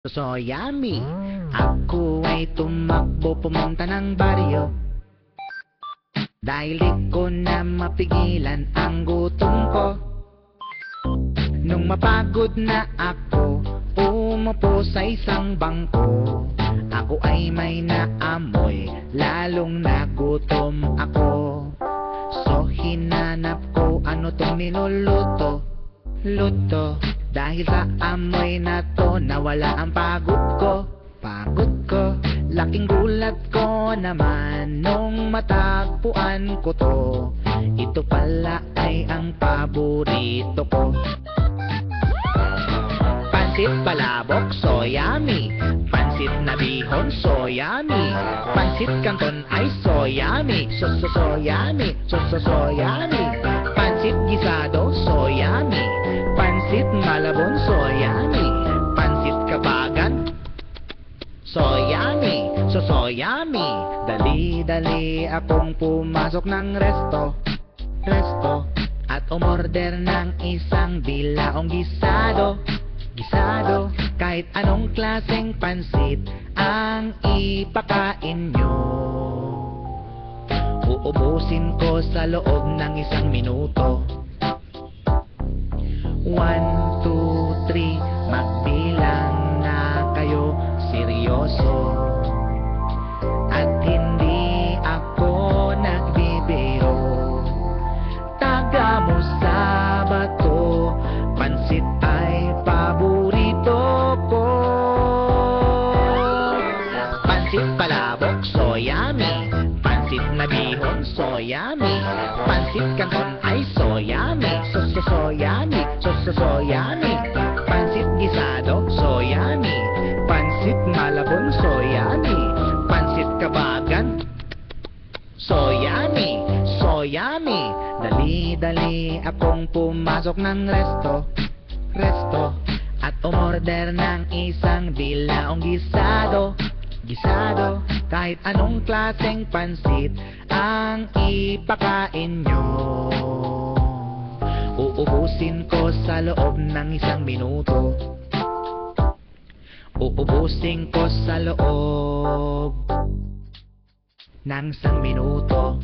So yummy. Ako ay tumakbo pumunta ng baryo dahil di ko na mapigilan ang gutom ko. Nung mapagod na ako, umupo sa isang bangko. Ako ay may naamoy, lalong nagutom ako. So hinanap ko ano tong niluluto. Luto, dahil sa amoy na to nawala ang pagod ko. Laking gulat ko naman nung matagpuan ko to. Ito pala ay ang paborito ko. Pansit palabok, so yummy. Pansit na bihon, so yummy. Pansit canton ay so yummy. So yummy. So yummy. Pansit gisado, so yummy. Pansit malabon, so yummy. Pansit kabagan, so yummy. So yummy. Dali akong pumasok ng resto at umorder ng isang bilaong gisado. Kahit anong klaseng pansit ang ipakain nyo, uubusin ko sa loob ng isang minuto. 1, 2, 3, magbilang na kayo, seryoso. At hindi ako nagbibiro. Taga mo sa bato, pansit ay paborito ko. Pansit palabok, so yummy. Pansit na bihon, so yummy. Pansit canton ay so yummy. So yummy. So yummy. Pansit gisado, so yummy. Pansit malabon, so yummy. Pansit kabagan, so yummy. Dali akong pumasok ng resto at umorder ng isang bilaong gisado. Kahit anong klaseng pansit ang ipakain nyo, uubusin ko sa loob ng isang minuto. Uubusin ko sa loob ng isang minuto.